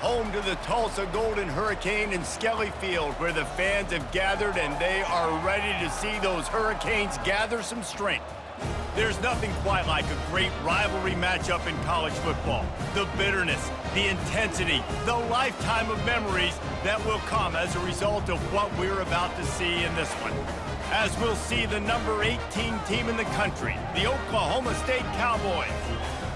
home to the Tulsa Golden Hurricane in Skelly Field, where the fans have gathered and they are ready to see those Hurricanes gather some strength. There's nothing quite like a great rivalry matchup in college football. The bitterness, the intensity, the lifetime of memories that will come as a result of what we're about to see in this one. As we'll see the number 18 team in the country, the Oklahoma State Cowboys,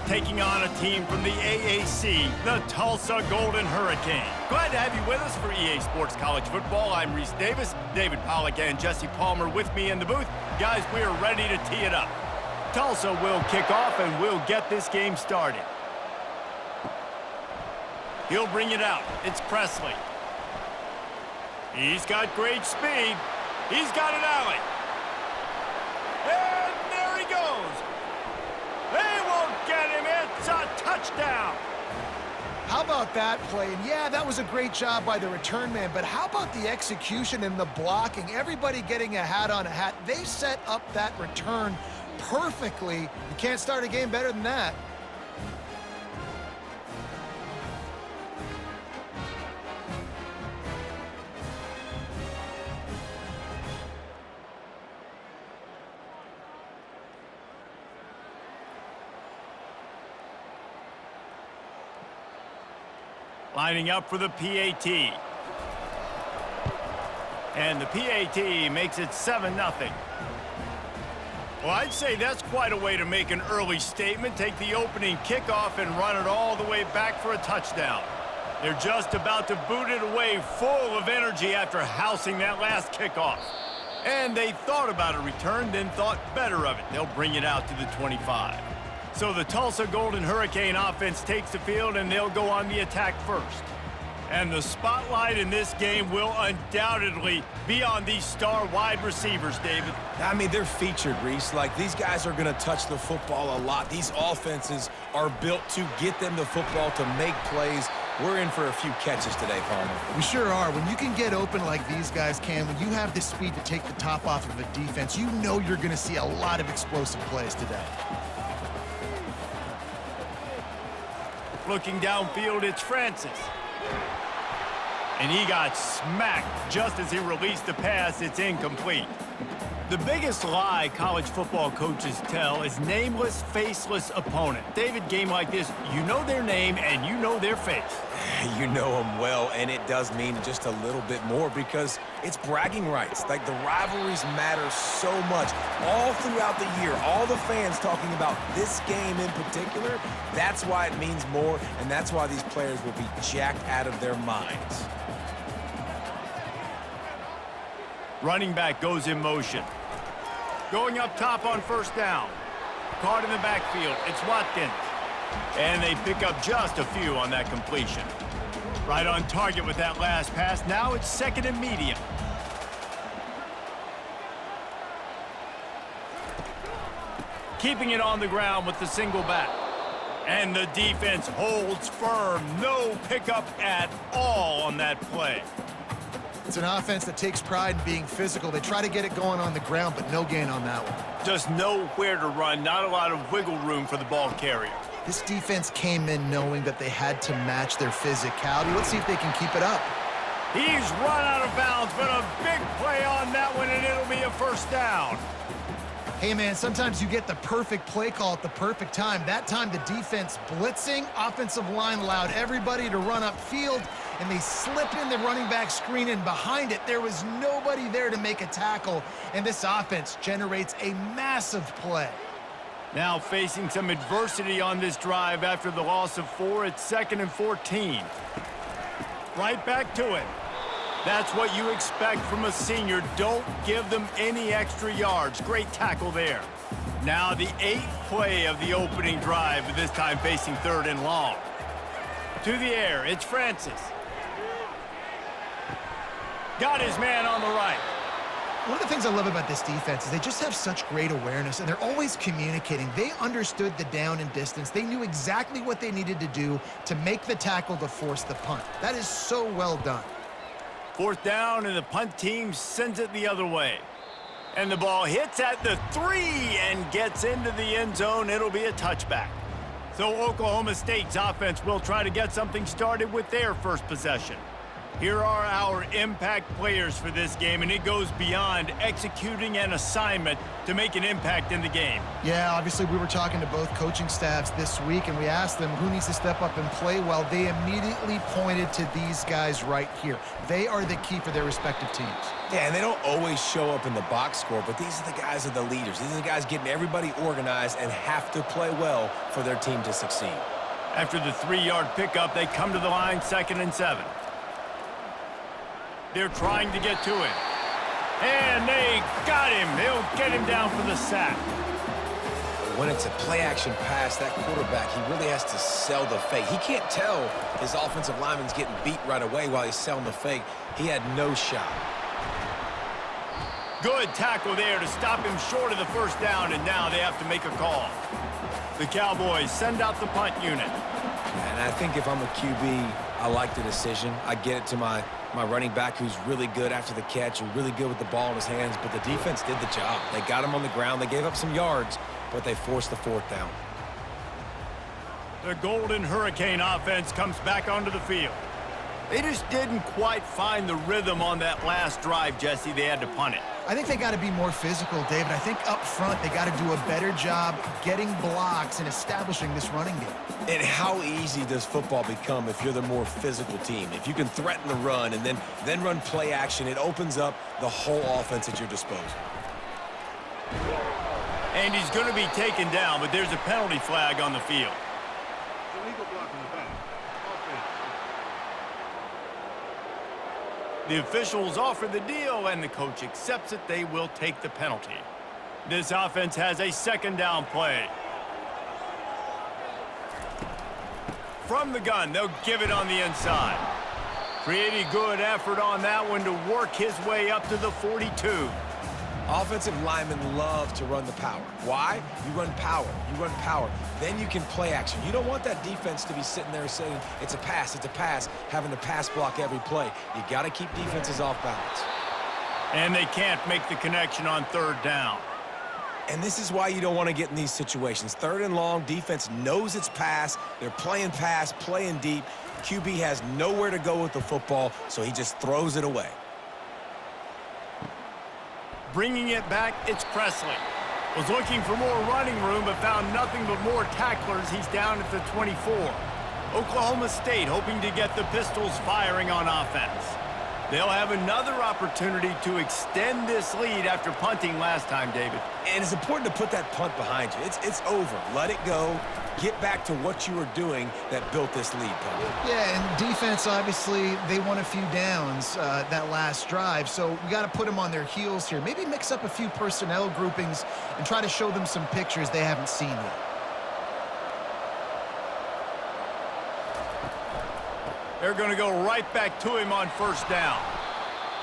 taking on a team from the AAC, the Tulsa Golden Hurricane. Glad to have you with us for EA Sports College Football. I'm Reese Davis, David Pollack and Jesse Palmer with me in the booth. Guys, we are ready to tee it up. Tulsa will kick off and we'll get this game started. He'll bring it out. It's Presley. He's got great speed. He's got an alley. And there he goes. They won't get him. It's a touchdown. How about that play? And yeah, that was a great job by the return man, but how about the execution and the blocking? Everybody getting a hat on a hat. They set up that return perfectly. You can't start a game better than that. Lining up for the PAT. And the PAT makes it 7-0. Well, I'd say that's quite a way to make an early statement. Take the opening kickoff and run it all the way back for a touchdown. They're just about to boot it away full of energy after housing that last kickoff. And they thought about a return, then thought better of it. They'll bring it out to the 25. So the Tulsa Golden Hurricane offense takes the field, and they'll go on the attack first. And the spotlight in this game will undoubtedly be on these star wide receivers, David. I mean, they're featured, Reese. Like, these guys are going to touch the football a lot. These offenses are built to get them the football, to make plays. We're in for a few catches today, Palmer. We sure are. When you can get open like these guys can, when you have the speed to take the top off of a defense, you know you're going to see a lot of explosive plays today. Looking downfield, it's Francis. And he got smacked just as he released the pass. It's incomplete. The biggest lie college football coaches tell is nameless, faceless opponent. David, game like this, you know their name and you know their face. You know them well, and it does mean just a little bit more because it's bragging rights. Like, the rivalries matter so much all throughout the year. All the fans talking about this game in particular, that's why it means more, and that's why these players will be jacked out of their minds. Running back goes in motion. Going up top on first down. Caught in the backfield. It's Watkins. And they pick up just a few on that completion. Right on target with that last pass. Now it's second and medium. Keeping it on the ground with the single back. And the defense holds firm. No pickup at all on that play. It's an offense that takes pride in being physical. They try to get it going on the ground, but no gain on that one. Just nowhere to run. Not a lot of wiggle room for the ball carrier. This defense came in knowing that they had to match their physicality. Let's see if they can keep it up. He's run out of bounds, but a big play on that one, and it'll be a first down. Hey, man, sometimes you get the perfect play call at the perfect time. That time, the defense blitzing, offensive line allowed everybody to run upfield, and they slip in the running back screen, and behind it, there was nobody there to make a tackle, and this offense generates a massive play. Now facing some adversity on this drive after the loss of 4. It's second and 14. Right back to it. That's what you expect from a senior. Don't give them any extra yards. Great tackle there. Now the 8th play of the opening drive, but this time facing third and long. To the air, it's Francis. Got his man on the right. One of the things I love about this defense is they just have such great awareness, and they're always communicating. They understood the down and distance. They knew exactly what they needed to do to make the tackle to force the punt. That is so well done. Fourth down, and the punt team sends it the other way. And the ball hits at the 3 and gets into the end zone. It'll be a touchback. So Oklahoma State's offense will try to get something started with their first possession. Here are our impact players for this game, and it goes beyond executing an assignment to make an impact in the game. Yeah, obviously we were talking to both coaching staffs this week, and we asked them who needs to step up and play well. They immediately pointed to these guys right here. They are the key for their respective teams. Yeah, and they don't always show up in the box score, but these are the guys that are the leaders. These are the guys getting everybody organized and have to play well for their team to succeed. After the 3-yard pickup, they come to the line 2nd and 7. They're trying to get to him. And they got him. They'll get him down for the sack. When it's a play-action pass, that quarterback, he really has to sell the fake. He can't tell his offensive lineman's getting beat right away while he's selling the fake. He had no shot. Good tackle there to stop him short of the first down, and now they have to make a call. The Cowboys send out the punt unit. And I think if I'm a QB, I like the decision. I get it to my running back who's really good after the catch and really good with the ball in his hands, but the defense did the job. They got him on the ground. They gave up some yards, but they forced the 4th down. The Golden Hurricane offense comes back onto the field. They just didn't quite find the rhythm on that last drive, Jesse. They had to punt it. I think they got to be more physical, David. I think up front they got to do a better job getting blocks and establishing this running game. And how easy does football become if you're the more physical team? If you can threaten the run and then run play action, it opens up the whole offense at your disposal. And he's going to be taken down, but there's a penalty flag on the field. Illegal block in the back. The officials offer the deal, and the coach accepts it. They will take the penalty. This offense has a 2nd down play. From the gun, they'll give it on the inside. Pretty good effort on that one to work his way up to the 42. Offensive linemen love to run the power. Why? You run power. You run power. Then you can play action. You don't want that defense to be sitting there saying, it's a pass, having to pass block every play. You got to keep defenses off balance. And they can't make the connection on 3rd down. And this is why you don't want to get in these situations. 3rd and long, defense knows it's pass. They're playing pass, playing deep. QB has nowhere to go with the football, so he just throws it away. Bringing it back, it's Presley. Was looking for more running room, but found nothing but more tacklers. He's down at the 24. Oklahoma State hoping to get the Pistols firing on offense. They'll have another opportunity to extend this lead after punting last time, David. And it's important to put that punt behind you. It's over. Let it go. Get back to what you were doing that built this lead, Paul. Yeah, and defense, obviously, they won a few downs that last drive, so we got to put them on their heels here. Maybe mix up a few personnel groupings and try to show them some pictures they haven't seen yet. They're going to go right back to him on 1st down.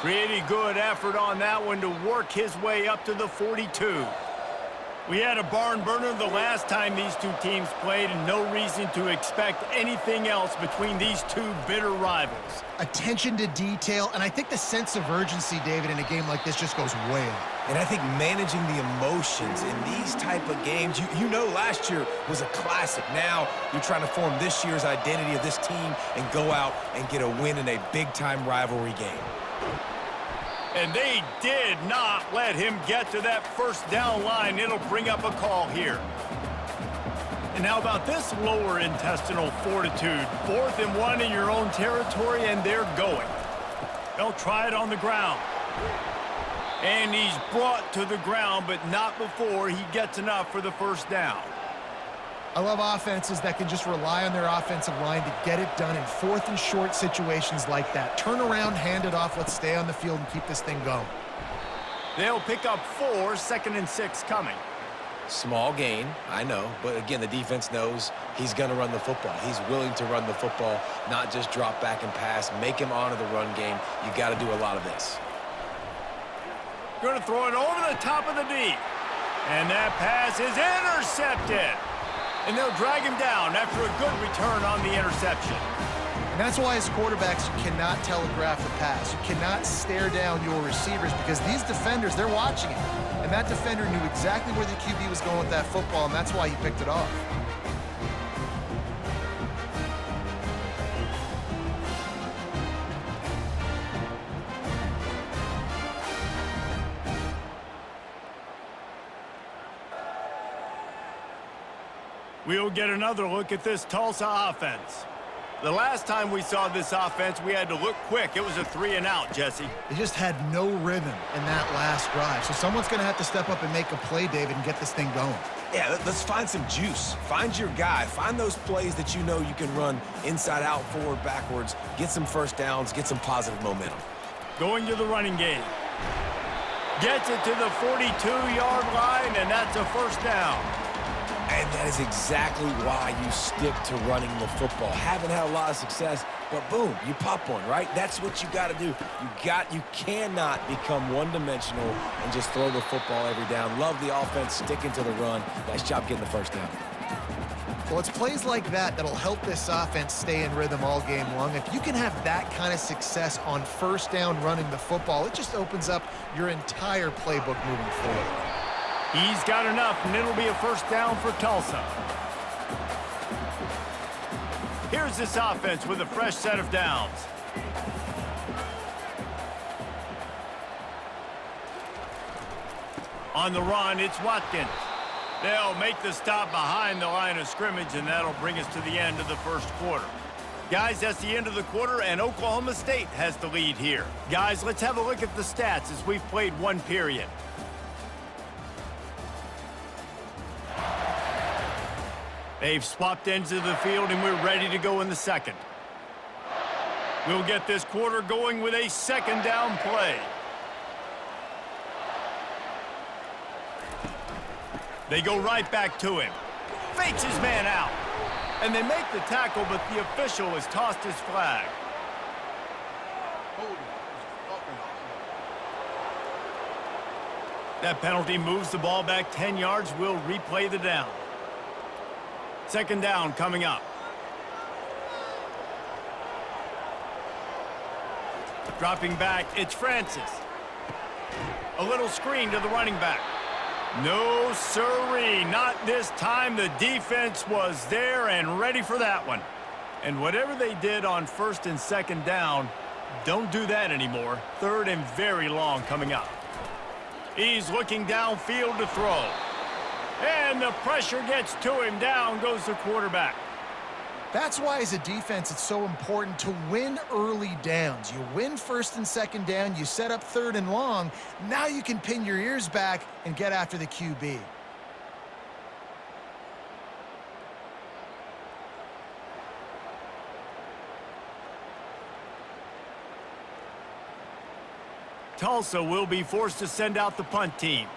Pretty good effort on that one to work his way up to the 42. We had a barn burner the last time these two teams played, and no reason to expect anything else between these two bitter rivals. Attention to detail, and I think the sense of urgency, David, in a game like this just goes way up. And I think managing the emotions in these type of games, you know last year was a classic. Now you're trying to form this year's identity of this team and go out and get a win in a big-time rivalry game. And they did not let him get to that 1st down line. It'll bring up a call here. And how about this lower intestinal fortitude? 4th and 1 in your own territory, and they're going. They'll try it on the ground. And he's brought to the ground, but not before he gets enough for the 1st down. I love offenses that can just rely on their offensive line to get it done in 4th and short situations like that. Turn around, hand it off, let's stay on the field and keep this thing going. They'll pick up 4, 2nd and 6 coming. Small gain, I know, but again, the defense knows he's going to run the football. He's willing to run the football, not just drop back and pass, make him honor the run game. You got to do a lot of this. Going to throw it over the top of the D. And that pass is intercepted. And they'll drag him down after a good return on the interception. And that's why as quarterbacks, you cannot telegraph the pass. You cannot stare down your receivers because these defenders, they're watching it. And that defender knew exactly where the QB was going with that football, and that's why he picked it off. We'll get another look at this Tulsa offense. The last time we saw this offense, we had to look quick. It was a 3-and-out, Jesse. They just had no rhythm in that last drive. So someone's going to have to step up and make a play, David, and get this thing going. Yeah, let's find some juice. Find your guy. Find those plays that you know you can run inside out, forward, backwards, get some first downs, get some positive momentum. Going to the running game. Gets it to the 42-yard line, and that's a first down. And that is exactly why you stick to running the football. Haven't had a lot of success, but boom, you pop one, right? That's what you got to do. You cannot become one-dimensional and just throw the football every down. Love the offense, sticking to the run. Nice job getting the first down. Well, it's plays like that that'll help this offense stay in rhythm all game long. If you can have that kind of success on first down running the football, it just opens up your entire playbook moving forward. He's got enough, and it'll be a first down for Tulsa. Here's this offense with a fresh set of downs. On the run, it's Watkins. They'll make the stop behind the line of scrimmage, and that'll bring us to the end of the first quarter. Guys, that's the end of the quarter, and Oklahoma State has the lead here. Guys, let's have a look at the stats as we've played one period. They've swapped ends of the field, and we're ready to go in the second. We'll get this quarter going with a second down play. They go right back to him. Fakes his man out. And they make the tackle, but the official has tossed his flag. That penalty moves the ball back 10 yards. We'll replay the down. Second down coming up. Dropping back, it's Francis. A little screen to the running back. No, sirree, not this time. The defense was there and ready for that one. And whatever they did on first and second down, don't do that anymore. Third and very long coming up. He's looking downfield to throw. And the pressure gets to him. Down goes the quarterback. That's why, as a defense, it's so important to win early downs. You win first and second down, you set up third and long. Now you can pin your ears back and get after the QB. Tulsa will be forced to send out the punt team.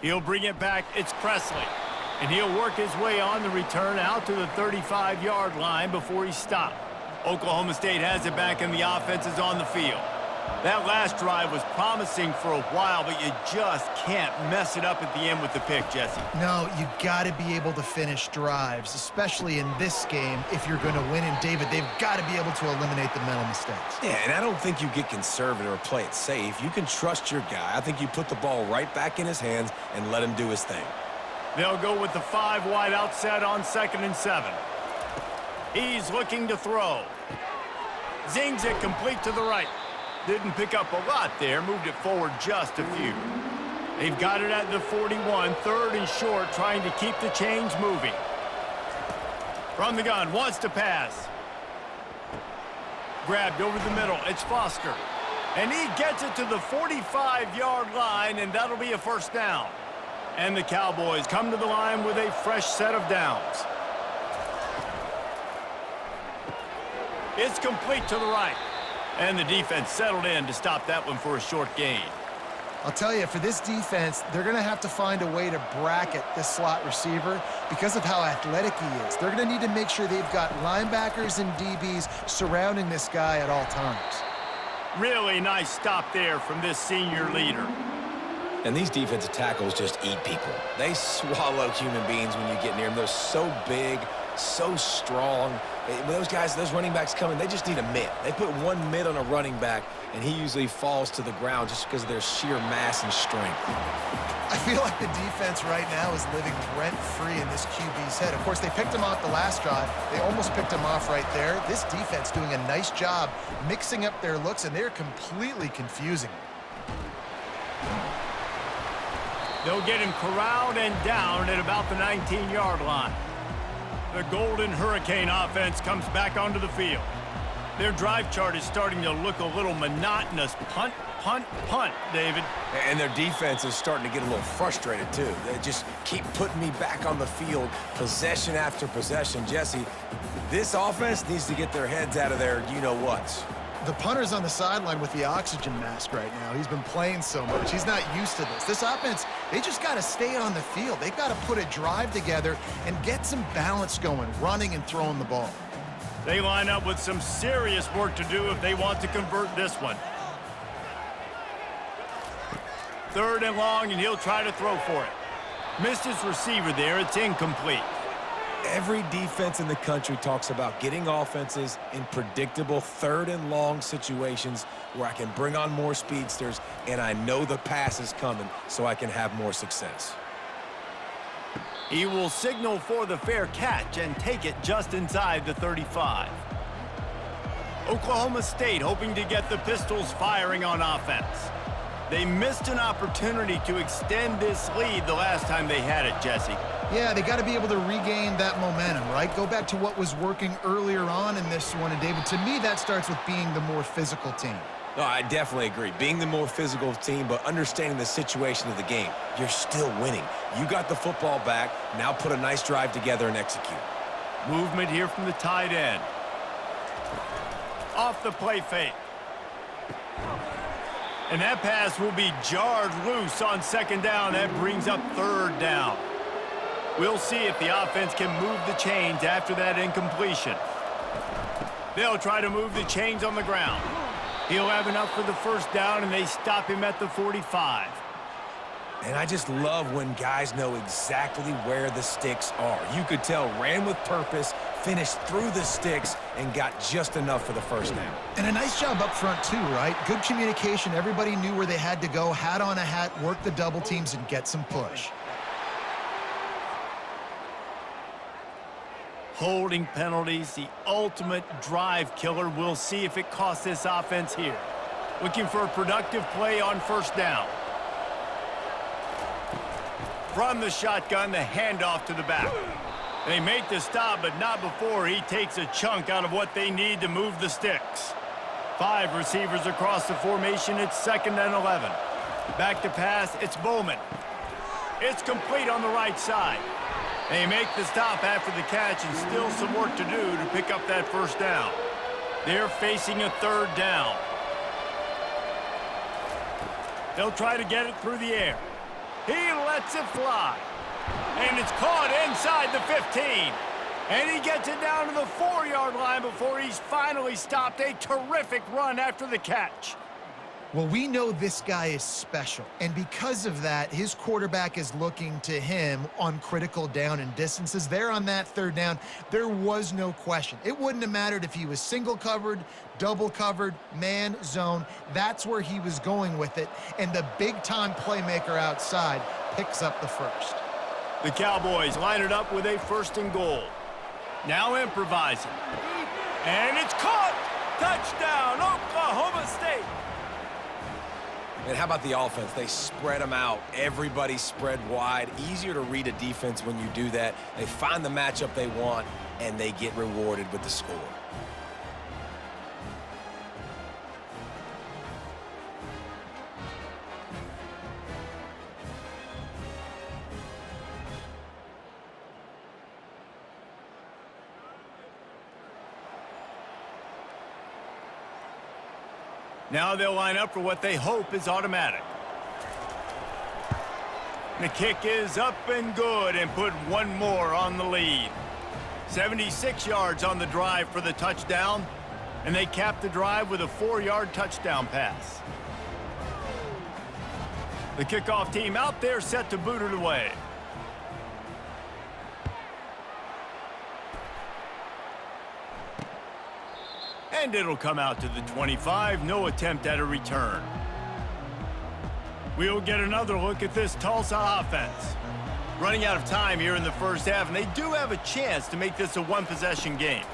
He'll bring it back. It's Presley. And he'll work his way on the return out to the 35-yard line before he's stopped. Oklahoma State has it back, and the offense is on the field. That last drive was promising for a while, but you just can't mess it up at the end with the pick, Jesse. No, you got to be able to finish drives, especially in this game if you're going to win. And, David, they've got to be able to eliminate the mental mistakes. Yeah, and I don't think you get conservative or play it safe. You can trust your guy. I think you put the ball right back in his hands and let him do his thing. They'll go with the 5-wide outset on second and 7. He's looking to throw. Zings it complete to the right. Didn't pick up a lot there, moved it forward just a few. They've got it at the 41, third and short, trying to keep the chains moving. From the gun, wants to pass. Grabbed over the middle, it's Foster. And he gets it to the 45-yard line, and that'll be a first down. And the Cowboys come to the line with a fresh set of downs. It's complete to the right. And the defense settled in to stop that one for a short gain. I'll tell you, for this defense, they're going to have to find a way to bracket this slot receiver because of how athletic he is. They're going to need to make sure they've got linebackers and DBs surrounding this guy at all times. Really nice stop there from this senior leader. And these defensive tackles just eat people. They swallow human beings when you get near them. They're so big, so strong. When those guys, those running backs come in, they just need a mid. They put one mid on a running back, and he usually falls to the ground just because of their sheer mass and strength. I feel like the defense right now is living rent-free in this QB's head. Of course, they picked him off the last drive. They almost picked him off right there. This defense doing a nice job mixing up their looks, and they're completely confusing him. They'll get him corralled and down at about the 19-yard line. The Golden Hurricane offense comes back onto the field. Their drive chart is starting to look a little monotonous. Punt, punt, punt, David. And their defense is starting to get a little frustrated, too. They just keep putting me back on the field, possession after possession. Jesse, this offense needs to get their heads out of their you-know-whats. The punter's on the sideline with the oxygen mask right now. He's been playing so much. He's not used to this. This offense, they just got to stay on the field. They've got to put a drive together and get some balance going, running and throwing the ball. They line up with some serious work to do if they want to convert this one. 3rd and long, and he'll try to throw for it. Missed his receiver there. It's incomplete. Every defense in the country talks about getting offenses in predictable 3rd and long situations where I can bring on more speedsters and I know the pass is coming so I can have more success. He will signal for the fair catch and take it just inside the 35. Oklahoma State hoping to get the Pistols firing on offense. They missed an opportunity to extend this lead the last time they had it, Jesse. Yeah, they got to be able to regain that momentum, right? Go back to what was working earlier on in this one. And, David, to me, that starts with being the more physical team. No, I definitely agree. Being the more physical team, but understanding the situation of the game. You're still winning. You got the football back. Now put a nice drive together and execute. Movement here from the tight end. Off the play fake. And that pass will be jarred loose on 2nd down. That brings up 3rd down. We'll see if the offense can move the chains after that incompletion. They'll try to move the chains on the ground. He'll have enough for the 1st down, and they stop him at the 45. And I just love when guys know exactly where the sticks are. You could tell ran with purpose, finished through the sticks, and got just enough for the 1st down. And a nice job up front, too, right? Good communication. Everybody knew where they had to go, hat on a hat, work the double teams, and get some push. Holding penalties, the ultimate drive killer. We'll see if it costs this offense here. Looking for a productive play on 1st down. From the shotgun, the handoff to the back. They make the stop, but not before he takes a chunk out of what they need to move the sticks. 5 receivers across the formation. It's 2nd and 11. Back to pass. It's Bowman. It's complete on the right side. They make the stop after the catch, and still some work to do to pick up that 1st down. They're facing a 3rd down. They'll try to get it through the air. He lets it fly. And it's caught inside the 15. And he gets it down to the 4-yard line before he's finally stopped. A terrific run after the catch. Well, we know this guy is special, and because of that, his quarterback is looking to him on critical down and distances. There on that 3rd down, there was no question. It wouldn't have mattered if he was single covered, double covered, man, zone. That's where he was going with it, and the big-time playmaker outside picks up the 1st. The Cowboys line it up with a 1st and goal. Now improvising. And it's caught! Touchdown, Oklahoma State! And how about the offense? They spread them out. Everybody spread wide. Easier to read a defense when you do that. They find the matchup they want, and they get rewarded with the score. Now they'll line up for what they hope is automatic. The kick is up and good, and put one more on the lead. 76 yards on the drive for the touchdown, and they cap the drive with a 4-yard touchdown pass. The kickoff team out there set to boot it away. And it'll come out to the 25. No attempt at a return. We'll get another look at this Tulsa offense. Running out of time here in the first half, and they do have a chance to make this a one-possession game.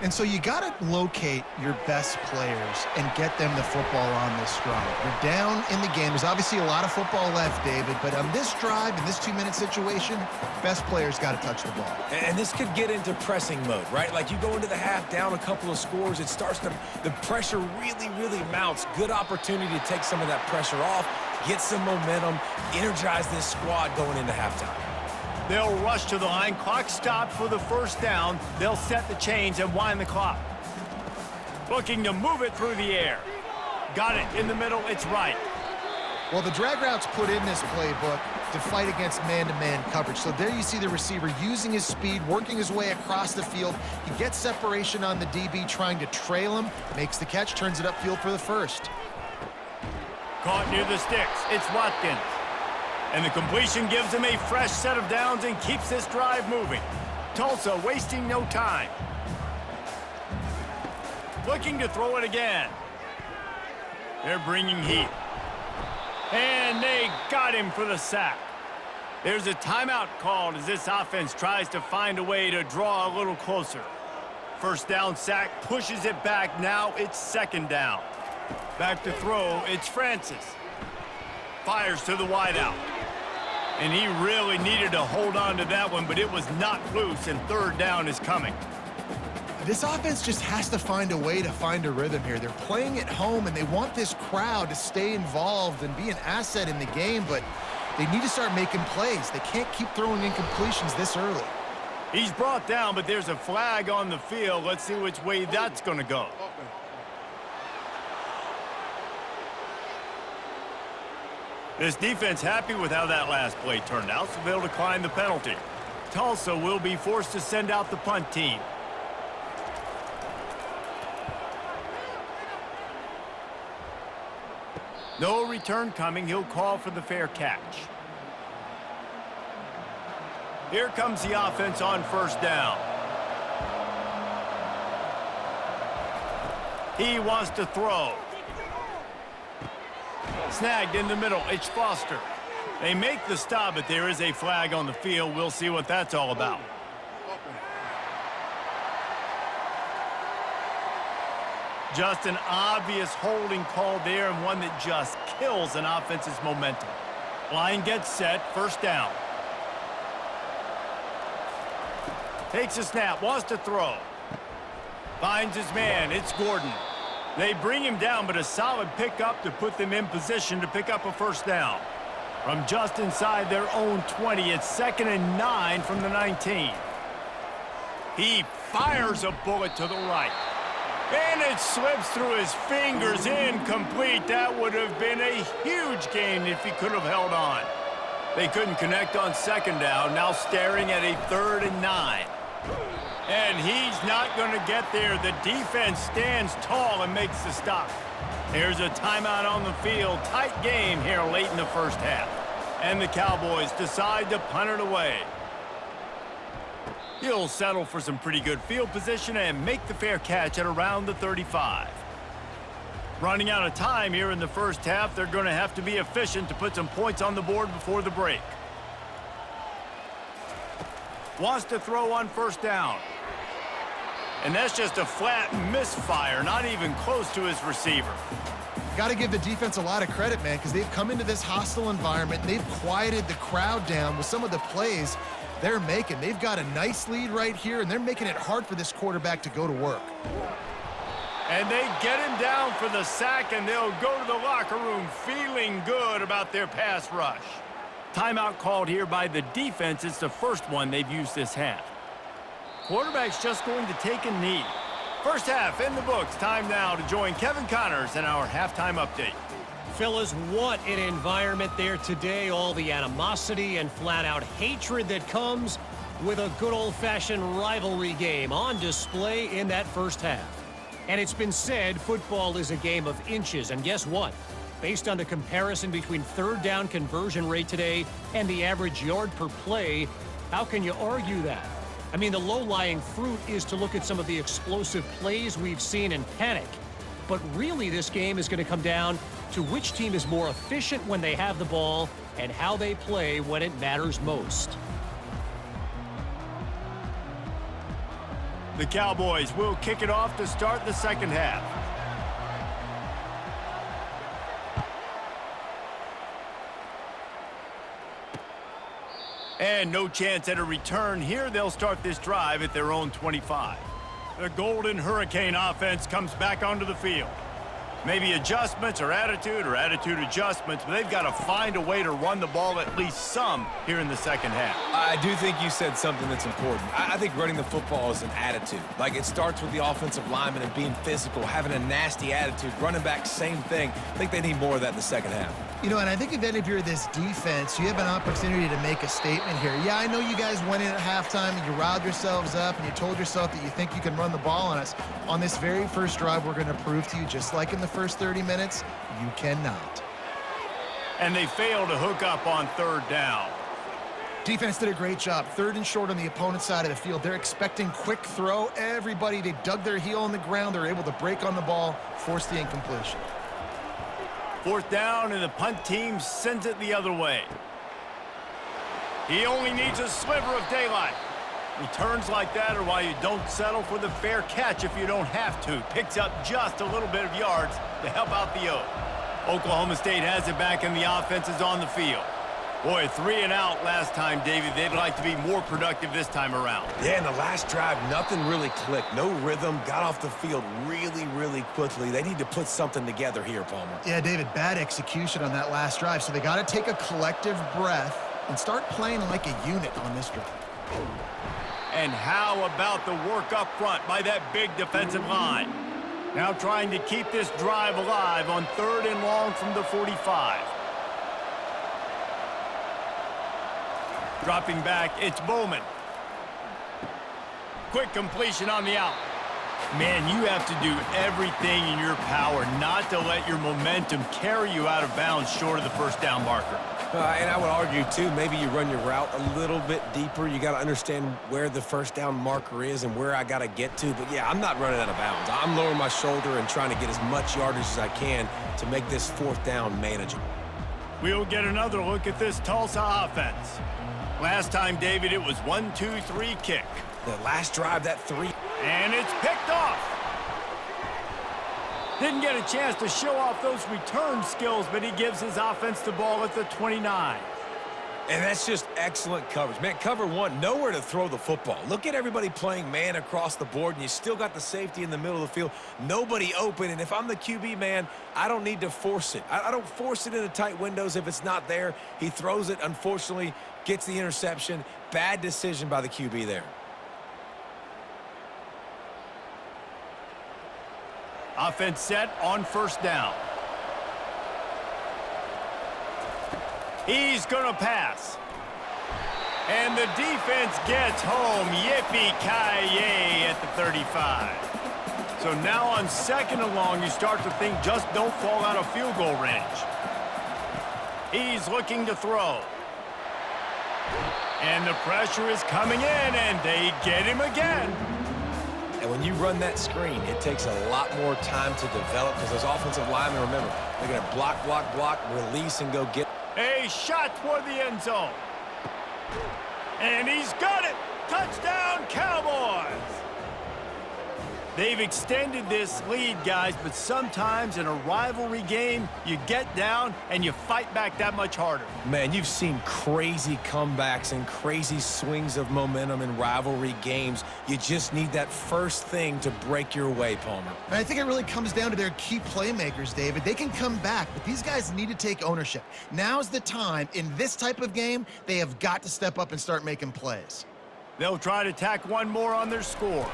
And so you got to locate your best players and get them the football on this drive. You're down in the game. There's obviously a lot of football left, David, but on this drive, in this 2-minute situation, best players got to touch the ball. And this could get into pressing mode, right? Like you go into the half down a couple of scores, it starts to, the pressure really mounts. Good opportunity to take some of that pressure off, get some momentum, energize this squad going into halftime. They'll rush to the line. Clock stopped for the first down. They'll set the chains and wind the clock. Looking to move it through the air. Got it in the middle. It's right. Well, the drag routes put in this playbook to fight against man-to-man coverage. So there you see the receiver using his speed, working his way across the field. He gets separation on the DB, trying to trail him, makes the catch, turns it upfield for the first. Caught near the sticks. It's Watkins. And the completion gives him a fresh set of downs and keeps this drive moving. Tulsa wasting no time. Looking to throw it again. They're bringing heat. And they got him for the sack. There's a timeout called as this offense tries to find a way to draw a little closer. First down sack pushes it back. Now it's second down. Back to throw. It's Francis. Fires to the wideout. And he really needed to hold on to that one, but it was not loose, and third down is coming. This offense just has to find a way to find a rhythm here. They're playing at home, and they want this crowd to stay involved and be an asset in the game, but they need to start making plays. They can't keep throwing incompletions this early. He's brought down, but there's a flag on the field. Let's see which way that's going to go. This defense happy with how that last play turned out, so they'll decline the penalty. Tulsa will be forced to send out the punt team. No return coming. He'll call for the fair catch. Here comes the offense on first down. He wants to throw. Snagged in the middle. It's Foster. They make the stop, but there is a flag on the field. We'll see what that's all about. Just an obvious holding call there, and one that just kills an offense's momentum. Line gets set. First down. Takes a snap. Wants to throw. Finds his man. It's Gordon. They bring him down, but a solid pickup to put them in position to pick up a first down. From just inside their own 20, it's 2nd and 9 from the 19. He fires a bullet to the right. And it slips through his fingers, incomplete. That would have been a huge gain if he could have held on. They couldn't connect on second down, now staring at a 3rd and 9. And he's not going to get there. The defense stands tall and makes the stop. There's a timeout on the field. Tight game here late in the first half. And the Cowboys decide to punt it away. He'll settle for some pretty good field position and make the fair catch at around the 35. Running out of time here in the first half, they're going to have to be efficient to put some points on the board before the break. Wants to throw on first down. And that's just a flat misfire, not even close to his receiver. Got to give the defense a lot of credit, man, because they've come into this hostile environment, and they've quieted the crowd down with some of the plays they're making. They've got a nice lead right here, and they're making it hard for this quarterback to go to work. And they get him down for the sack, and they'll go to the locker room feeling good about their pass rush. Timeout called here by the defense. It's the first one they've used this half. Quarterback's just going to take a knee. First half in the books. Time now to join Kevin Connors in our halftime update. Fellas, what an environment there today. All the animosity and flat-out hatred that comes with a good old-fashioned rivalry game on display in that first half. And it's been said football is a game of inches. And guess what? Based on the comparison between third down conversion rate today and the average yard per play, how can you argue that? I mean, the low-lying fruit is to look at some of the explosive plays we've seen and panic. But really, this game is going to come down to which team is more efficient when they have the ball and how they play when it matters most. The Cowboys will kick it off to start the second half. And no chance at a return here. They'll start this drive at their own 25. The Golden Hurricane offense comes back onto the field. Maybe adjustments or attitude adjustments, but they've got to find a way to run the ball at least some here in the second half. I do think you said something that's important. I think running the football is an attitude. Like, it starts with the offensive lineman and being physical, having a nasty attitude. Running back, same thing. I think they need more of that in the second half. You know, and I think if you're this defense, you have an opportunity to make a statement here. Yeah, I know you guys went in at halftime and you riled yourselves up and you told yourself that you think you can run the ball on us. On this very first drive, we're going to prove to you, just like in the first 30 minutes, you cannot. And they fail to hook up on third down. Defense did a great job. Third and short on the opponent's side of the field. They're expecting quick throw. Everybody, they dug their heel on the ground. They're able to break on the ball, force the incompletion. Fourth down, and the punt team sends it the other way. He only needs a sliver of daylight. Returns like that are why you don't settle for the fair catch if you don't have to. Picks up just a little bit of yards to help out the O. Oklahoma State has it back, and the offense is on the field. Boy, 3 and out last time, David. They'd like to be more productive this time around. Yeah, in the last drive, nothing really clicked. No rhythm, got off the field really, really quickly. They need to put something together here, Palmer. Yeah, David, bad execution on that last drive, so they got to take a collective breath and start playing like a unit on this drive. And how about the work up front by that big defensive line? Now trying to keep this drive alive on third and long from the 45. Dropping back, it's Bowman. Quick completion on the out. Man, you have to do everything in your power not to let your momentum carry you out of bounds short of the first down marker. And I would argue, too, maybe you run your route a little bit deeper. You got to understand where the first down marker is and where I got to get to. But, yeah, I'm not running out of bounds. I'm lowering my shoulder and trying to get as much yardage as I can to make this fourth down manageable. We'll get another look at this Tulsa offense. Last time, David, it was 1-2-3 kick. The last drive, that 3. And it's picked off. Didn't get a chance to show off those return skills, but he gives his offense the ball at the 29. And that's just excellent coverage. Man, cover one, nowhere to throw the football. Look at everybody playing man across the board, and you still got the safety in the middle of the field. Nobody open, and if I'm the QB, man, I don't need to force it. I don't force it into tight windows if it's not there. He throws it, unfortunately, gets the interception. Bad decision by the QB there. Offense set on first down. He's going to pass. And the defense gets home. Yippee-ki-yay at the 35. So now on second and long, you start to think just don't fall out of field goal range. He's looking to throw. And the pressure is coming in, and they get him again. And when you run that screen, it takes a lot more time to develop because those offensive linemen, remember, they're going to block, block, block, release, and go get. A shot toward the end zone. And he's got it. Touchdown, Cowboys. They've extended this lead, guys, but sometimes in a rivalry game, you get down and you fight back that much harder. Man, you've seen crazy comebacks and crazy swings of momentum in rivalry games. You just need that first thing to break your way, Palmer. And I think it really comes down to their key playmakers, David. They can come back, but these guys need to take ownership. Now's the time. In this type of game, they have got to step up and start making plays. They'll try to tack one more on their score.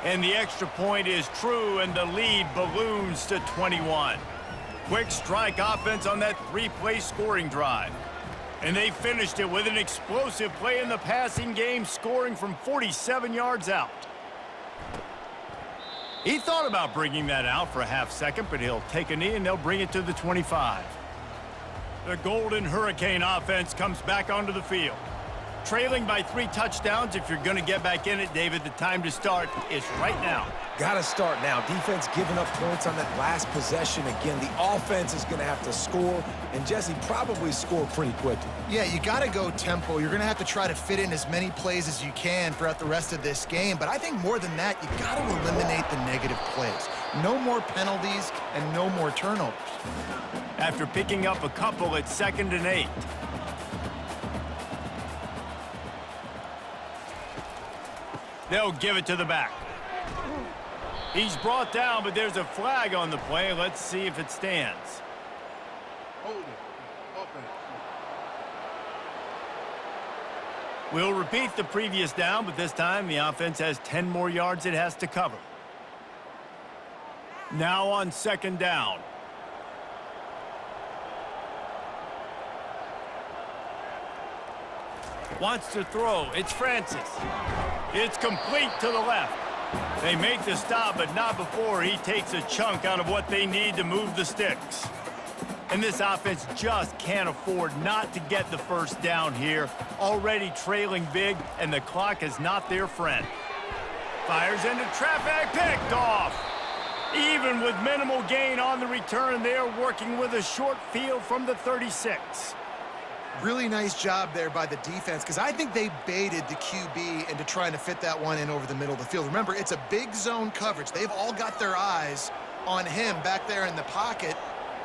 And the extra point is true, and the lead balloons to 21. Quick strike offense on that 3-play scoring drive. And they finished it with an explosive play in the passing game, scoring from 47 yards out. He thought about bringing that out for a half second, but he'll take a knee and they'll bring it to the 25. The Golden Hurricane offense comes back onto the field. trailing by 3 touchdowns. If you're going to get back in it, David, the time to start is right now. Gotta start now. Defense giving up points on that last possession. Again, the offense is going to have to score, and Jesse probably score pretty quickly. Yeah, you got to go tempo. You're going to have to try to fit in as many plays as you can throughout the rest of this game. But I think more than that, you got to eliminate the negative plays. No more penalties and no more turnovers. After picking up a couple, it's 2nd and 8. They'll give it to the back. He's brought down, but there's a flag on the play. Let's see if it stands. Hold it. Offense. We'll repeat the previous down, but this time the offense has 10 more yards it has to cover. Now on 2nd down. Wants to throw. It's Francis. It's complete to the left. They make the stop, but not before he takes a chunk out of what they need to move the sticks. And this offense just can't afford not to get the first down here. Already trailing big, and the clock is not their friend. Fires into traffic, picked off. Even with minimal gain on the return, they're working with a short field from the 36. Really nice job there by the defense, because I think they baited the QB into trying to fit that one in over the middle of the field. Remember, it's a big zone coverage. They've all got their eyes on him back there in the pocket,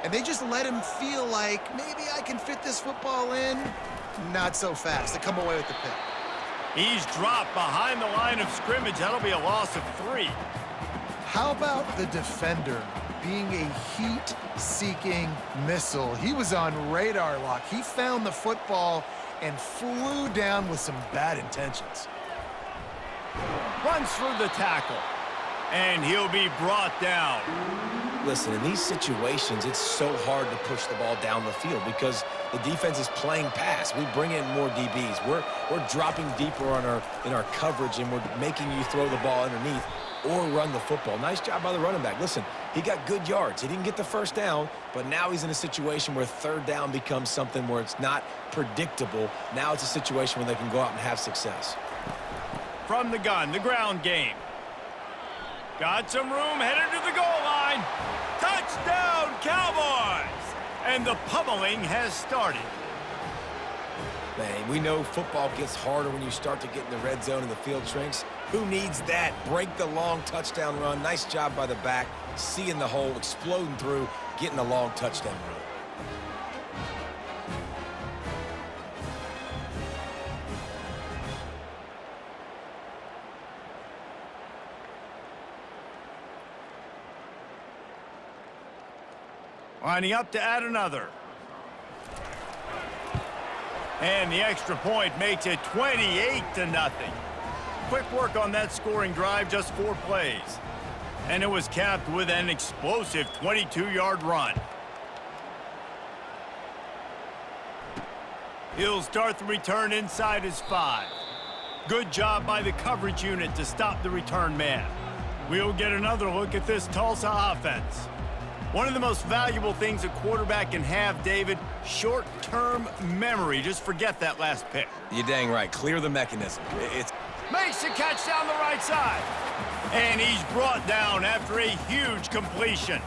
and they just let him feel like, maybe I can fit this football in. Not so fast. They come away with the pick. He's dropped behind the line of scrimmage. That'll be a loss of 3. How about the defender being a heat-seeking missile? He was on radar lock. He found the football and flew down with some bad intentions. Runs through the tackle, and he'll be brought down. Listen, in these situations, it's so hard to push the ball down the field because the defense is playing pass. We bring in more DBs. We're dropping deeper in our coverage, and we're making you throw the ball underneath or run the football. Nice job by the running back. Listen, he got good yards. He didn't get the first down, but now he's in a situation where 3rd down becomes something where it's not predictable. Now it's a situation where they can go out and have success. From the gun, the ground game. Got some room, headed to the goal line. Touchdown, Cowboys! And the pummeling has started. Man, we know football gets harder when you start to get in the red zone and the field shrinks. Who needs that? Break the long touchdown run. Nice job by the back. Seeing the hole, exploding through, getting a long touchdown run. Lining up to add another. And the extra point makes it 28-0. Quick work on that scoring drive, just 4 plays. And it was capped with an explosive 22-yard run. He'll start the return inside his 5. Good job by the coverage unit to stop the return man. We'll get another look at this Tulsa offense. One of the most valuable things a quarterback can have, David, short-term memory. Just forget that last pick. You're dang right. Clear the mechanism. Makes the catch down the right side. And he's brought down after a huge completion.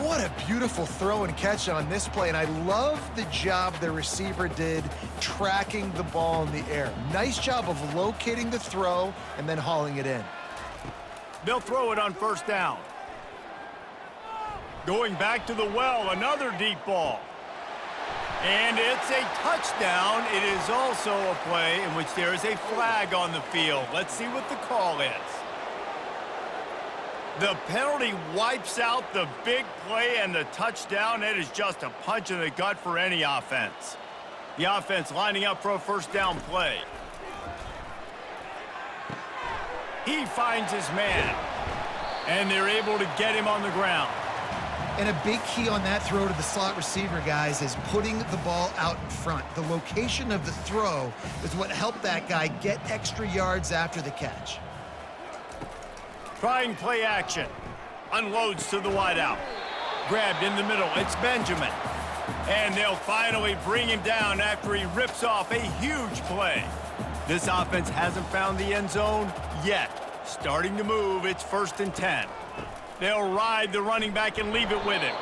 What a beautiful throw and catch on this play, and I love the job the receiver did tracking the ball in the air. Nice job of locating the throw and then hauling it in. They'll throw it on 1st down. Going back to the well, another deep ball. And it's a touchdown. It is also a play in which there is a flag on the field. Let's see what the call is. The penalty wipes out the big play and the touchdown. It is just a punch in the gut for any offense. The offense lining up for a 1st down play. He finds his man, and they're able to get him on the ground. And a big key on that throw to the slot receiver, guys, is putting the ball out in front. The location of the throw is what helped that guy get extra yards after the catch. Trying play action. Unloads to the wideout. Grabbed in the middle. It's Benjamin. And they'll finally bring him down after he rips off a huge play. This offense hasn't found the end zone yet. Starting to move, it's 1st and 10. They'll ride the running back and leave it with him.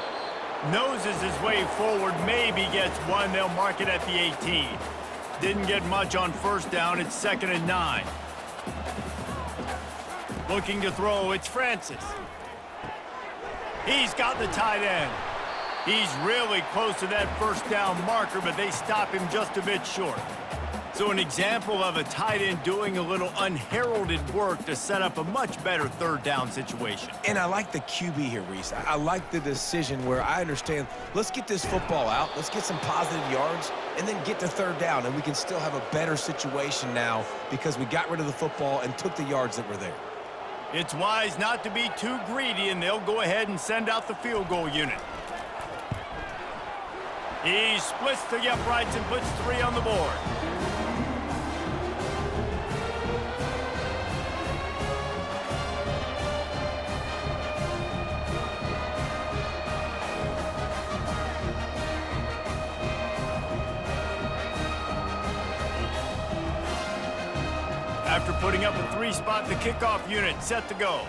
Noses his way forward, maybe gets one. They'll mark it at the 18. Didn't get much on 1st down. It's 2nd and 9. Looking to throw, it's Francis. He's got the tight end. He's really close to that 1st down marker, but they stop him just a bit short. So an example of a tight end doing a little unheralded work to set up a much better 3rd down situation. And I like the QB here, Reese. I like the decision where I understand, let's get this football out, let's get some positive yards, and then get to 3rd down, and we can still have a better situation now because we got rid of the football and took the yards that were there. It's wise not to be too greedy, and they'll go ahead and send out the field goal unit. He splits the uprights and puts 3 on the board. After putting up a 3-spot, the kickoff unit set to go.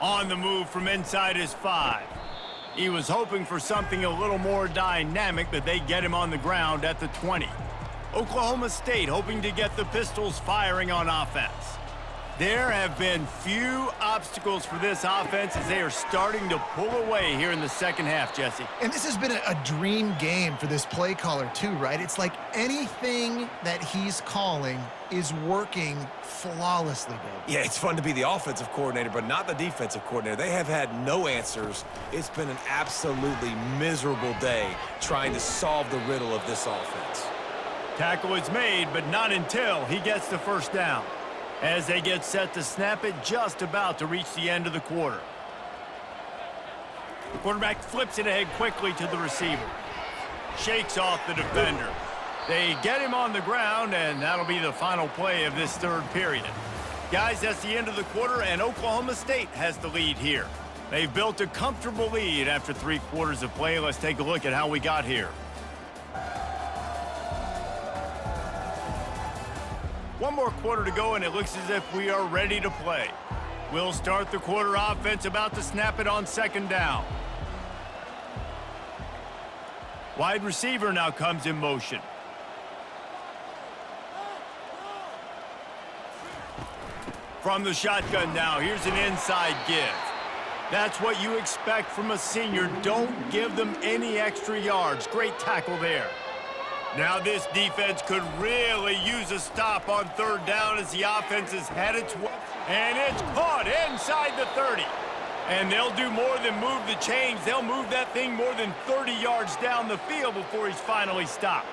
On the move from inside his 5. He was hoping for something a little more dynamic, but they get him on the ground at the 20. Oklahoma State hoping to get the Pistols firing on offense. There have been few obstacles for this offense as they are starting to pull away here in the 2nd half, Jesse. And this has been a dream game for this play caller too, right? It's like anything that he's calling is working flawlessly, baby. Yeah, it's fun to be the offensive coordinator, but not the defensive coordinator. They have had no answers. It's been an absolutely miserable day trying to solve the riddle of this offense. Tackle is made, but not until he gets the 1st down. As they get set to snap it, just about to reach the end of the quarter. The quarterback flips it ahead quickly to the receiver. Shakes off the defender. They get him on the ground, and that'll be the final play of this 3rd period. Guys, that's the end of the quarter, and Oklahoma State has the lead here. They've built a comfortable lead after 3 quarters of play. Let's take a look at how we got here. One more quarter to go, and it looks as if we are ready to play. We'll start the quarter offense, about to snap it on 2nd down. Wide receiver now comes in motion. From the shotgun now, here's an inside give. That's what you expect from a senior. Don't give them any extra yards. Great tackle there. Now this defense could really use a stop on 3rd down as the offense has had its way. And it's caught inside the 30. And they'll do more than move the chains. They'll move that thing more than 30 yards down the field before he's finally stopped.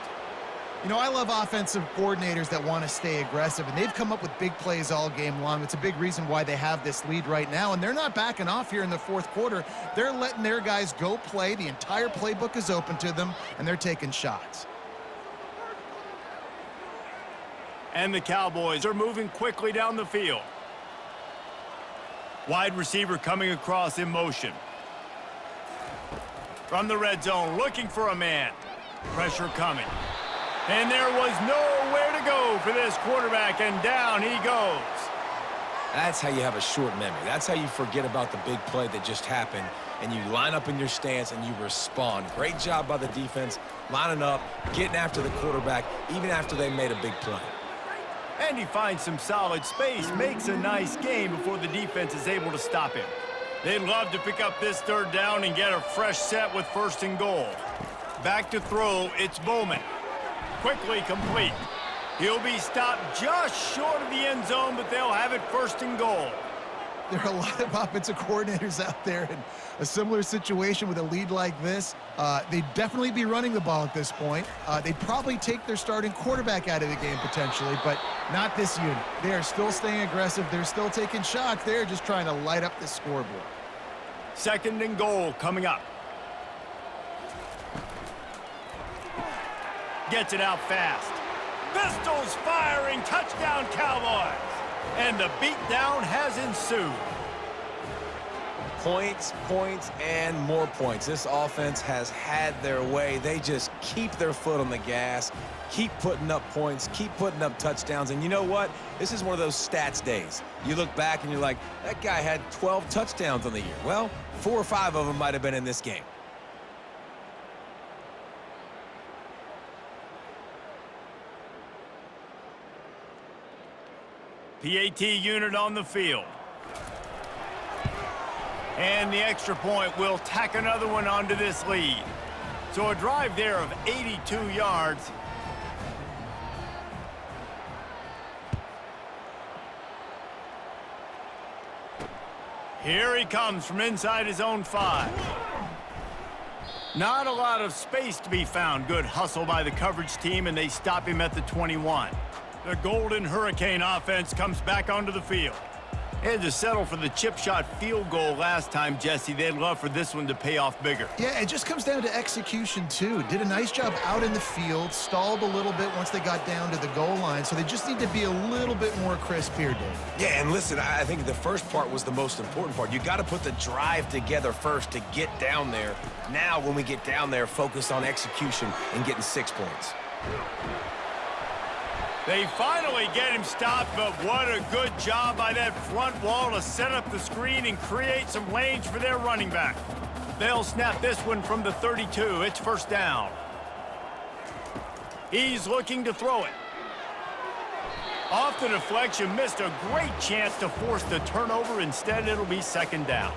You know, I love offensive coordinators that want to stay aggressive, and they've come up with big plays all game long. It's a big reason why they have this lead right now, and they're not backing off here in the 4th quarter. They're letting their guys go play. The entire playbook is open to them, and they're taking shots. And the Cowboys are moving quickly down the field. Wide receiver coming across in motion. From the red zone, looking for a man. Pressure coming. And there was nowhere to go for this quarterback, and down he goes. That's how you have a short memory. That's how you forget about the big play that just happened, and you line up in your stance and you respond. Great job by the defense, lining up, getting after the quarterback, even after they made a big play. And he finds some solid space, makes a nice game before the defense is able to stop him. They'd love to pick up this 3rd down and get a fresh set with 1st and goal. Back to throw, it's Bowman. Quickly complete. He'll be stopped just short of the end zone, but they'll have it 1st and goal. There are a lot of offensive coordinators out there in a similar situation with a lead like this. They'd definitely be running the ball at this point. They'd probably take their starting quarterback out of the game potentially, but not this unit. They are still staying aggressive. They're still taking shots. They're just trying to light up the scoreboard. 2nd and goal coming up. Gets it out fast. Pistols firing, touchdown Cowboys. And the beatdown has ensued. Points, points, and more points. This offense has had their way. They just keep their foot on the gas, keep putting up points, keep putting up touchdowns. And you know what? This is one of those stats days. You look back and you're like, that guy had 12 touchdowns on the year. Well, 4 or 5 of them might have been in this game. PAT unit on the field. And the extra point will tack another one onto this lead. So a drive there of 82 yards. Here he comes from inside his own 5. Not a lot of space to be found. Good hustle by the coverage team, and they stop him at the 21. The Golden Hurricane offense comes back onto the field. They had to settle for the chip shot field goal last time, Jesse. They'd love for this one to pay off bigger. Yeah, it just comes down to execution, too. Did a nice job out in the field, stalled a little bit once they got down to the goal line, so they just need to be a little bit more crisp here, Dave. Yeah, and listen, I think the first part was the most important part. You got to put the drive together first to get down there. Now, when we get down there, focus on execution and getting 6 points. They finally get him stopped, but what a good job by that front wall to set up the screen and create some lanes for their running back. They'll snap this one from the 32. It's first down. He's looking to throw it. Off the deflection, missed a great chance to force the turnover. Instead, it'll be second down.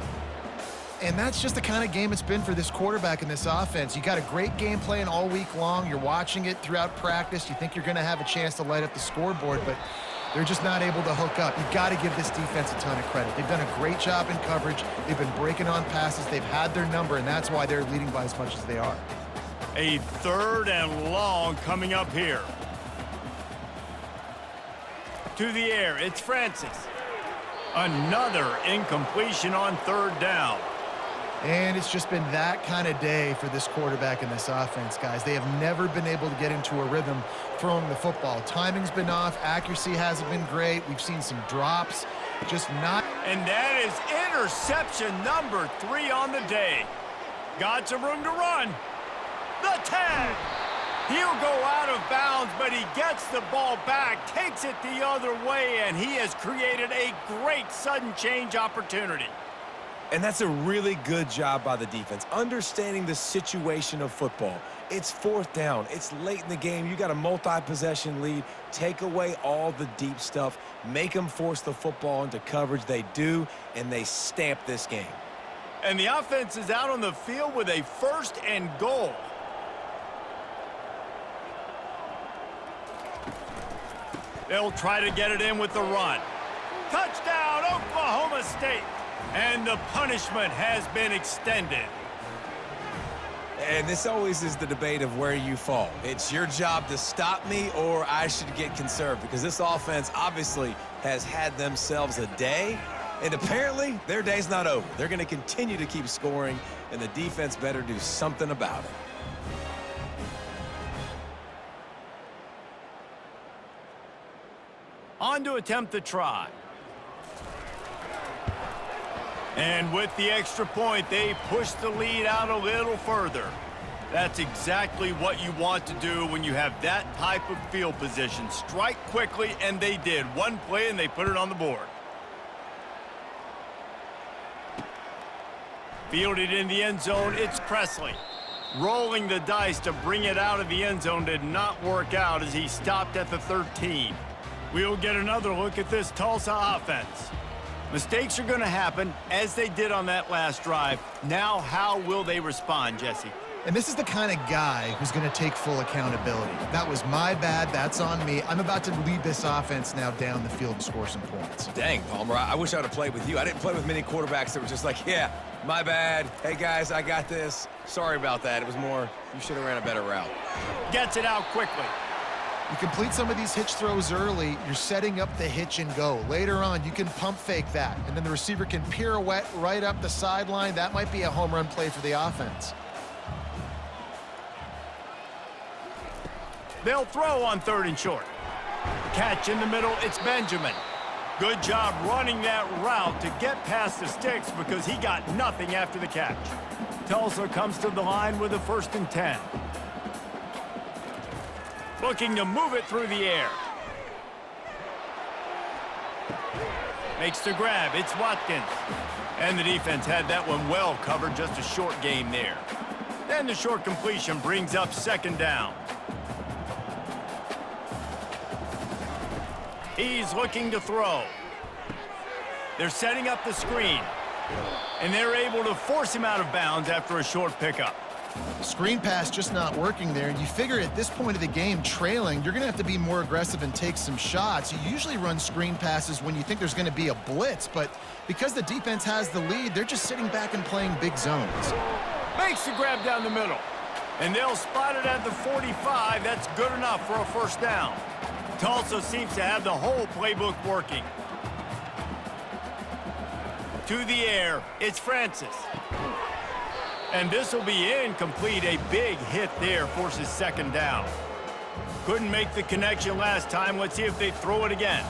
And that's just the kind of game it's been for this quarterback in this offense. You got a great game plan all week long. You're watching it throughout practice. You think you're going to have a chance to light up the scoreboard, but they're just not able to hook up. You've got to give this defense a ton of credit. They've done a great job in coverage. They've been breaking on passes. They've had their number, and that's why they're leading by as much as they are. A 3rd and long coming up here. To the air, it's Francis. Another incompletion on 3rd down. And it's just been that kind of day for this quarterback in this offense, guys. They have never been able to get into a rhythm throwing the football. Timing's been off. Accuracy hasn't been great. We've seen some drops. Just not. And that is interception number 3 on the day. Got some room to run. The tag. He'll go out of bounds, but he gets the ball back, takes it the other way, and he has created a great sudden change opportunity. And that's a really good job by the defense, understanding the situation of football. It's 4th down. It's late in the game. You got a multi-possession lead. Take away all the deep stuff. Make them force the football into coverage. They do, and they stamp this game. And the offense is out on the field with a 1st and goal. They'll try to get it in with the run. Touchdown, Oklahoma State. And the punishment has been extended. And this always is the debate of where you fall. It's your job to stop me or I should get conserved, because this offense obviously has had themselves a day, and apparently their day's not over. They're going to continue to keep scoring, and the defense better do something about it. On to attempt the try. And with the extra point, they push the lead out a little further. That's exactly what you want to do when you have that type of field position. Strike quickly, and they did. One play, and they put it on the board. Fielded in the end zone, it's Presley. Rolling the dice to bring it out of the end zone did not work out as he stopped at the 13. We'll get another look at this Tulsa offense. Mistakes are going to happen, as they did on that last drive. Now, how will they respond, Jesse? And this is the kind of guy who's going to take full accountability. That was my bad. That's on me. I'm about to lead this offense now down the field and score some points. Dang, Palmer, I wish I would have played with you. I didn't play with many quarterbacks that were just like, yeah, my bad. Hey, guys, I got this. Sorry about that. It was more, you should have ran a better route. Gets it out quickly. You complete some of these hitch throws early, you're setting up the hitch and go. Later on, you can pump fake that, and then the receiver can pirouette right up the sideline. That might be a home run play for the offense. They'll throw on 3rd and short. Catch in the middle, it's Benjamin. Good job running that route to get past the sticks because he got nothing after the catch. Tulsa comes to the line with a 1st and 10. Looking to move it through the air. Makes the grab. It's Watkins. And the defense had that one well covered. Just a short game there. Then the short completion brings up 2nd down. He's looking to throw. They're setting up the screen. And they're able to force him out of bounds after a short pickup. Screen pass just not working there. You figure at this point of the game, trailing, you're going to have to be more aggressive and take some shots. You usually run screen passes when you think there's going to be a blitz, but because the defense has the lead, they're just sitting back and playing big zones. Makes the grab down the middle. And they'll spot it at the 45. That's good enough for a 1st down. Tulsa seems to have the whole playbook working. To the air, it's Francis. And this will be incomplete. A big hit there forces 2nd down. Couldn't make the connection last time. Let's see if they throw it again.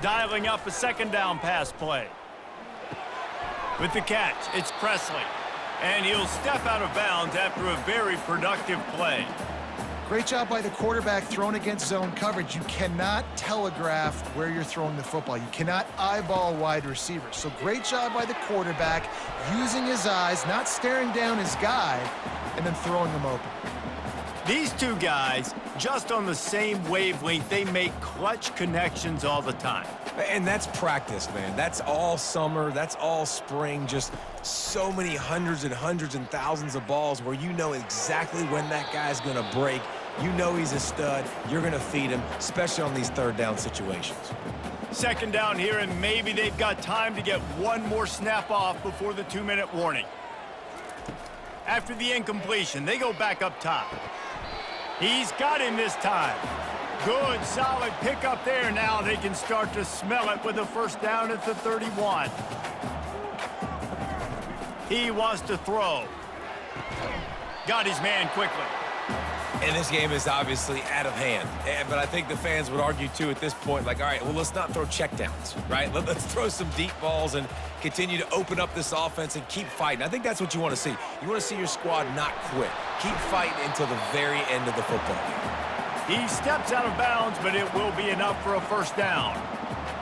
Dialing up a 2nd down pass play. With the catch, it's Presley. And he'll step out of bounds after a very productive play. Great job by the quarterback throwing against zone coverage. You cannot telegraph where you're throwing the football. You cannot eyeball wide receivers. So great job by the quarterback using his eyes, not staring down his guy, and then throwing him open. These two guys, just on the same wavelength, they make clutch connections all the time. And that's practice, man. That's all summer. That's all spring. Just so many hundreds and hundreds and thousands of balls where you know exactly when that guy's going to break. You know he's a stud. You're going to feed him, especially on these 3rd down situations. 2nd down here, and maybe they've got time to get one more snap off before the 2-minute warning. After the incompletion, they go back up top. He's got him this time. Good, solid pickup there. Now they can start to smell it with a 1st down at the 31. He wants to throw. Got his man quickly. And this game is obviously out of hand. But I think the fans would argue, too, at this point, like, all right, well, let's not throw checkdowns, right? Let's throw some deep balls and continue to open up this offense and keep fighting. I think that's what you want to see. You want to see your squad not quit. Keep fighting until the very end of the football game. He steps out of bounds, but it will be enough for a 1st down.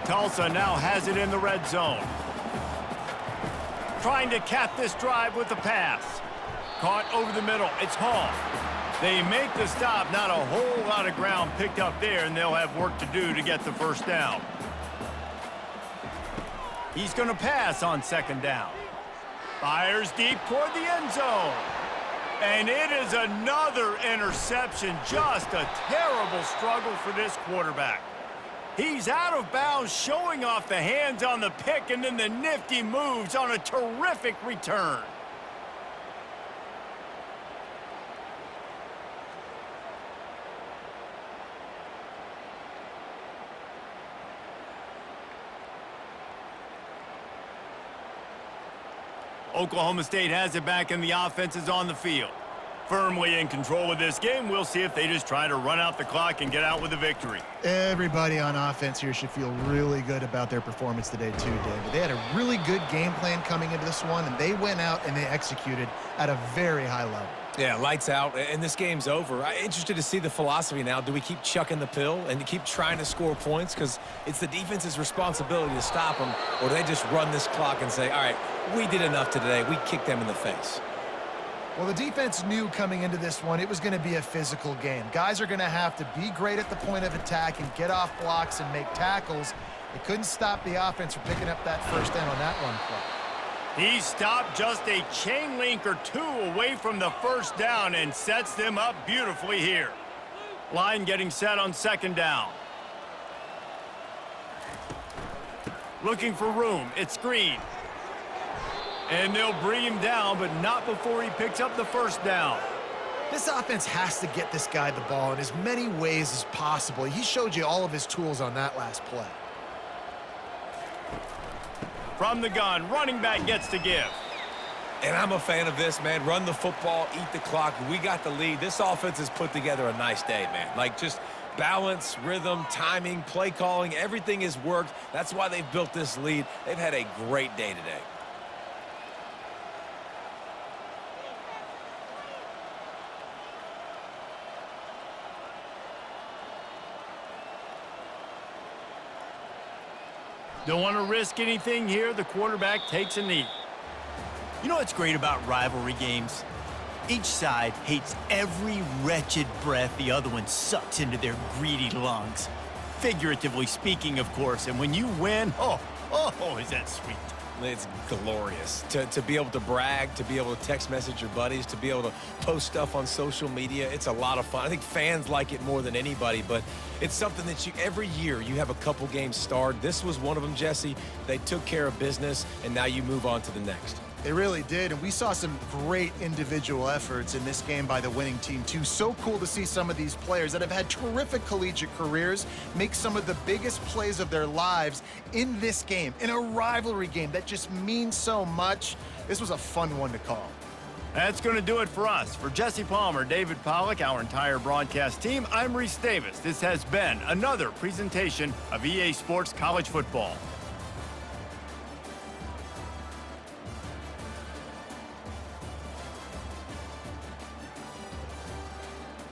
Tulsa now has it in the red zone. Trying to cap this drive with the pass. Caught over the middle. It's Hall. They make the stop. Not a whole lot of ground picked up there, and they'll have work to do to get the 1st down. He's going to pass on 2nd down. Fires deep toward the end zone. And it is another interception. Just a terrible struggle for this quarterback. He's out of bounds, showing off the hands on the pick, and then the nifty moves on a terrific return. Oklahoma State has it back, and the offense is on the field. Firmly in control of this game. We'll see if they just try to run out the clock and get out with a victory. Everybody on offense here should feel really good about their performance today too, David. They had a really good game plan coming into this one, and they went out and they executed at a very high level. Yeah, lights out, and this game's over. I'm interested to see the philosophy now. Do we keep chucking the pill and keep trying to score points? Because it's the defense's responsibility to stop them, or do they just run this clock and say, all right, we did enough today. We kicked them in the face. Well, the defense knew coming into this one it was going to be a physical game. Guys are going to have to be great at the point of attack and get off blocks and make tackles. They couldn't stop the offense from picking up that 1st down on that run play. He stopped just a chain link or two away from the 1st down and sets them up beautifully here. Line getting set on 2nd down. Looking for room. It's Green. And they'll bring him down, but not before he picks up the 1st down. This offense has to get this guy the ball in as many ways as possible. He showed you all of his tools on that last play. From the gun, running back gets to give. And I'm a fan of this, man. Run the football, eat the clock. We got the lead. This offense has put together a nice day, man. Like, just Balance, rhythm, timing, play calling, everything has worked. That's why they've built this lead. They've had a great day today. Don't want to risk anything here. The quarterback takes a knee. You know what's great about rivalry games? Each side hates every wretched breath the other one sucks into their greedy lungs. Figuratively speaking, of course, and when you win, oh, is that sweet. It's glorious to be able to brag, to be able to text message your buddies, to be able to post stuff on social media. It's a lot of fun. I think fans like it more than anybody, but it's something that every year you have a couple games starred. This was one of them, Jesse. They took care of business, and now you move on to the next. They really did, and we saw some great individual efforts in this game by the winning team, too. So cool to see some of these players that have had terrific collegiate careers make some of the biggest plays of their lives in this game, in a rivalry game that just means so much. This was a fun one to call. That's going to do it for us. For Jesse Palmer, David Pollack, our entire broadcast team, I'm Reese Davis. This has been another presentation of EA Sports College Football.